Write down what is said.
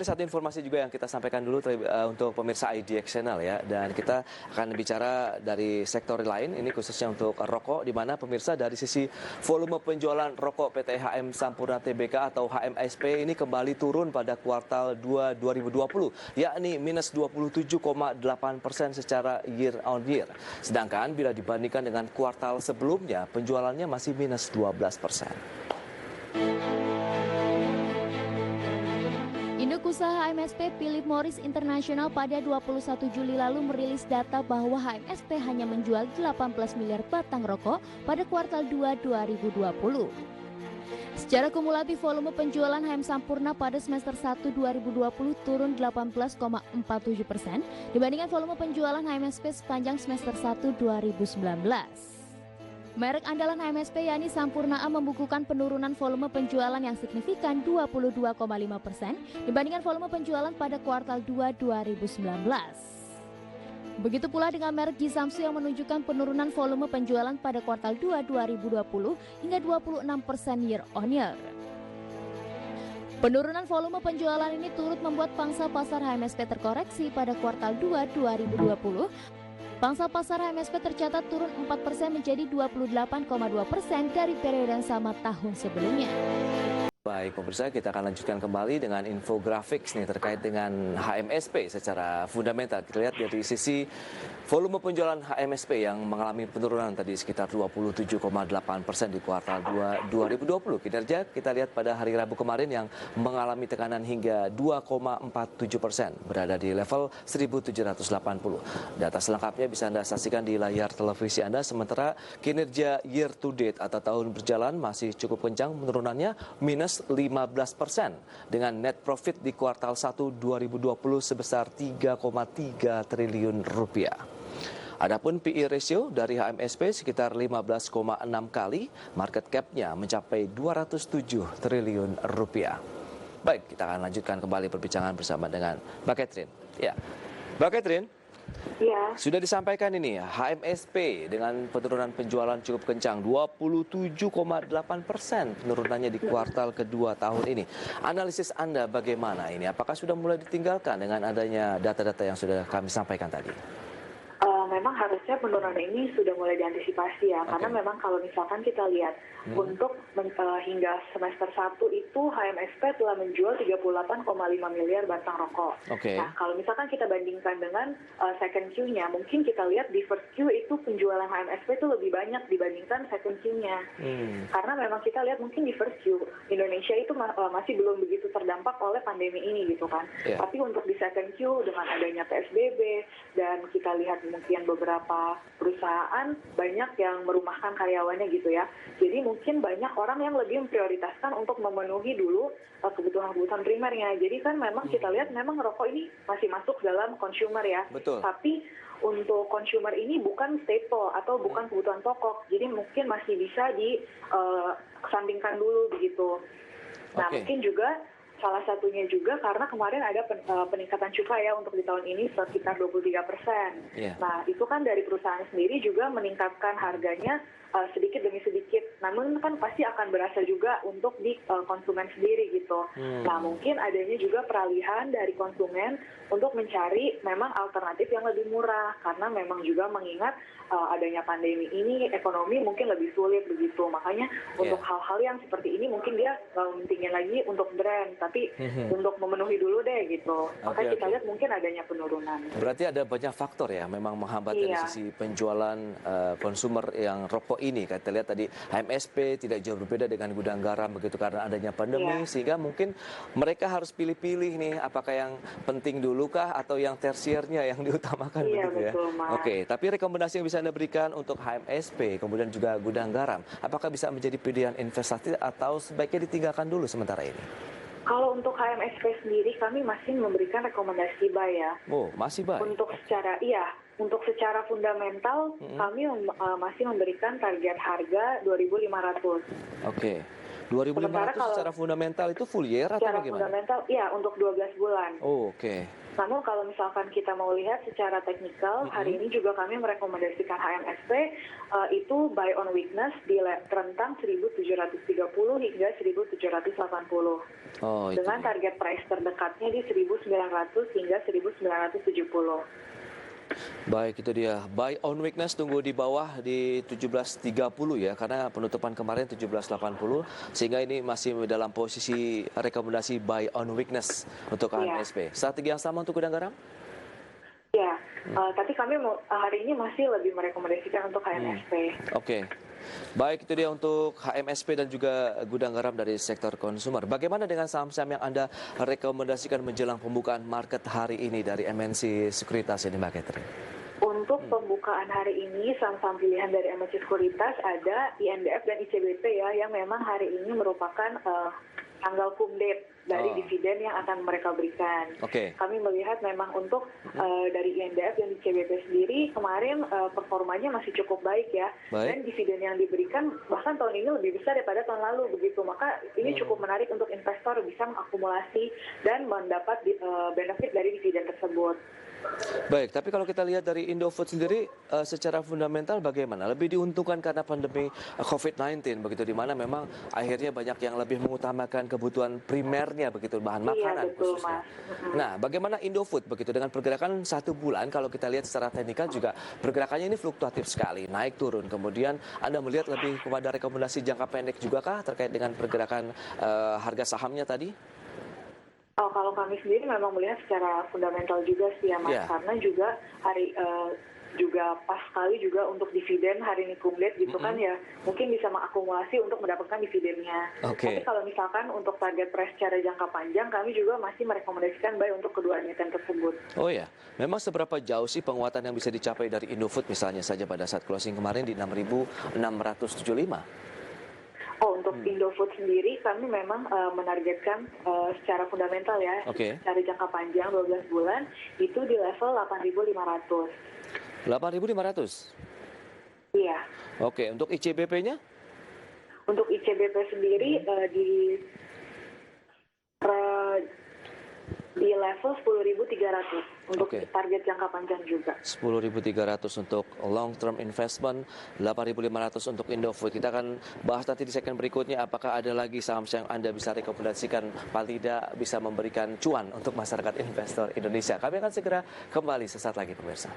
Ada satu informasi juga yang kita sampaikan dulu untuk pemirsa IDX Channel ya, dan kita akan bicara dari sektor lain, ini khususnya untuk rokok, di mana pemirsa dari sisi volume penjualan rokok PT HM Sampurna Tbk atau HMSP ini kembali turun pada kuartal 2 2020, yakni minus 27,8% secara year on year. Sedangkan bila dibandingkan dengan kuartal sebelumnya, penjualannya masih minus 12%. Induk usaha HMSP Philip Morris International pada 21 Juli lalu merilis data bahwa HMSP hanya menjual 18 miliar batang rokok pada kuartal 2 2020. Secara kumulatif volume penjualan HM Sampurna pada semester 1 2020 turun 18,47% dibandingkan volume penjualan HMSP sepanjang semester 1 2019. Merek andalan HMSP yakni Sampurna A membukukan penurunan volume penjualan yang signifikan 22,5% dibandingkan volume penjualan pada kuartal 2 2019. Begitu pula dengan merek Jisamsu yang menunjukkan penurunan volume penjualan pada kuartal 2 2020 hingga 26% year on year. Penurunan volume penjualan ini turut membuat pangsa pasar HMSP terkoreksi pada kuartal 2 2020. Pangsa pasar HMSP tercatat turun 4% menjadi 28,2% dari periode yang sama tahun sebelumnya. Baik pemirsa, kita akan lanjutkan kembali dengan infografik nih terkait dengan HMSP secara fundamental. Kita lihat dari sisi volume penjualan HMSP yang mengalami penurunan tadi sekitar 27,8% di kuartal 2 2020. Kinerja kita lihat pada hari Rabu kemarin yang mengalami tekanan hingga 2,47%, berada di level 1.780. Data selengkapnya bisa Anda saksikan di layar televisi Anda, sementara kinerja year to date atau tahun berjalan masih cukup kencang penurunannya, minus 15% dengan net profit di kuartal 1 2020 sebesar 3,3 triliun rupiah. Adapun PE ratio dari HMSP sekitar 15,6 kali, market cap-nya mencapai 207 triliun rupiah. Baik, kita akan lanjutkan kembali perbincangan bersama dengan Mbak Catherine. Ya, Mbak Catherine. Ya. Sudah disampaikan ini HMSP dengan penurunan penjualan cukup kencang 27,8% penurunannya di kuartal kedua tahun ini. Analisis Anda bagaimana ini? Apakah sudah mulai ditinggalkan dengan adanya data-data yang sudah kami sampaikan tadi? Memang harusnya penurunan ini sudah mulai diantisipasi ya, karena memang kalau misalkan kita lihat untuk hingga semester 1 itu HMSP telah menjual 38,5 miliar batang rokok. Nah, kalau misalkan kita bandingkan dengan second Q-nya, mungkin kita lihat di first Q itu penjualan HMSP itu lebih banyak dibandingkan second Q-nya. Karena memang kita lihat mungkin di first Q, Indonesia itu masih belum begitu terdampak oleh pandemi ini gitu kan. Tapi untuk di second Q dengan adanya PSBB dan kita lihat mungkin beberapa perusahaan banyak yang merumahkan karyawannya gitu ya. Jadi mungkin banyak orang yang lebih memprioritaskan untuk memenuhi dulu kebutuhan-kebutuhan primernya. Jadi kan memang kita lihat memang rokok ini masih masuk dalam consumer ya. Betul. Tapi untuk consumer ini bukan staple atau bukan kebutuhan pokok. Jadi mungkin masih bisa dikesampingkan dulu begitu. Nah, mungkin juga salah satunya juga karena kemarin ada peningkatan cukai ya untuk di tahun ini sekitar 23%. Nah, itu kan dari perusahaan sendiri juga meningkatkan harganya sedikit demi sedikit. Namun kan pasti akan berasa juga untuk di konsumen sendiri gitu. Nah, mungkin adanya juga peralihan dari konsumen untuk mencari memang alternatif yang lebih murah. Karena memang juga mengingat adanya pandemi ini, ekonomi mungkin lebih sulit begitu. Makanya untuk hal-hal yang seperti ini mungkin dia mentingin lagi untuk brand. Tapi untuk memenuhi dulu deh gitu. Makanya kita lihat mungkin adanya penurunan. Berarti ada banyak faktor ya memang menghambat dari sisi penjualan konsumer yang rokok ini. Kita lihat tadi HMSP tidak jauh berbeda dengan gudang garam begitu karena adanya pandemi, sehingga mungkin mereka harus pilih-pilih nih apakah yang penting dulu kah atau yang tersiernya yang diutamakan begitu ya. Betul, tapi rekomendasi yang bisa Anda berikan untuk HMSP kemudian juga gudang garam, apakah bisa menjadi pilihan investasi atau sebaiknya ditinggalkan dulu sementara ini? Kalau untuk HMSP sendiri kami masih memberikan rekomendasi buy ya. Oh, masih buy? Untuk secara fundamental kami masih memberikan target harga 2.500. 2.500 secara fundamental itu full year atau bagaimana? Secara fundamental, iya untuk 12 bulan. Oh, Namun kalau misalkan kita mau lihat secara teknikal, hari ini juga kami merekomendasikan HMSP itu buy on weakness di rentang 1.730 hingga 1.780. Oh, itu Dengan dia. target price terdekatnya di 1.900 hingga 1.970. Baik, itu dia. Buy on weakness tunggu di bawah di 17.30 ya, karena penutupan kemarin 17.80, sehingga ini masih dalam posisi rekomendasi buy on weakness untuk Iya. HMSP. Strategi yang sama untuk gudang garam? Ya, tapi kami hari ini masih lebih merekomendasikan untuk HMSP. Oke. Baik, itu dia untuk HMSP dan juga gudang garam dari sektor konsumer. Bagaimana dengan saham-saham yang Anda rekomendasikan menjelang pembukaan market hari ini dari MNC Sekuritas ini, Mbak Catherine? Untuk pembukaan hari ini, saham-saham pilihan dari MNC Sekuritas ada INDF dan ICBP ya, yang memang hari ini merupakan tanggal cum date dari dividen yang akan mereka berikan. Oke. Kami melihat memang untuk dari INDF dan ICBP sendiri kemarin performanya masih cukup baik ya. Baik. Dan dividen yang diberikan bahkan tahun ini lebih besar daripada tahun lalu begitu. Maka ini cukup menarik untuk investor bisa mengakumulasi dan mendapat benefit dari dividen tersebut. Baik, tapi kalau kita lihat dari Indofood sendiri secara fundamental bagaimana? Lebih diuntungkan karena pandemi COVID-19 begitu, di mana memang akhirnya banyak yang lebih mengutamakan kebutuhan primernya begitu, bahan makanan betul, khususnya. Mas. Nah, bagaimana Indofood begitu dengan pergerakan 1 bulan? Kalau kita lihat secara teknikal juga pergerakannya ini fluktuatif sekali, naik turun. Kemudian Anda melihat lebih kepada rekomendasi jangka pendek juga kah terkait dengan pergerakan harga sahamnya tadi? Kalau kami sendiri memang melihat secara fundamental juga sih ya Mas, Yeah. karena juga juga pas sekali juga untuk dividen hari ini cum date gitu kan ya, mungkin bisa mengakumulasi untuk mendapatkan dividennya. Oke. Tapi kalau misalkan untuk target price secara jangka panjang, kami juga masih merekomendasikan buy untuk kedua emiten tersebut. Oh ya, memang seberapa jauh sih penguatan yang bisa dicapai dari Indofood misalnya saja pada saat closing kemarin di 6.675? Untuk Indofood sendiri kami memang menargetkan secara fundamental ya, Oke. secara jangka panjang 12 bulan itu di level 8.500. 8.500? Iya. Oke, untuk ICBP-nya? Untuk ICBP sendiri di level 10.300 untuk Oke. target jangka panjang juga. 10.300 untuk long term investment, 8.500 untuk Indofood. Kita akan bahas nanti di segmen berikutnya apakah ada lagi saham yang Anda bisa rekomendasikan paling tidak bisa memberikan cuan untuk masyarakat investor Indonesia. Kami akan segera kembali sesaat lagi pemirsa.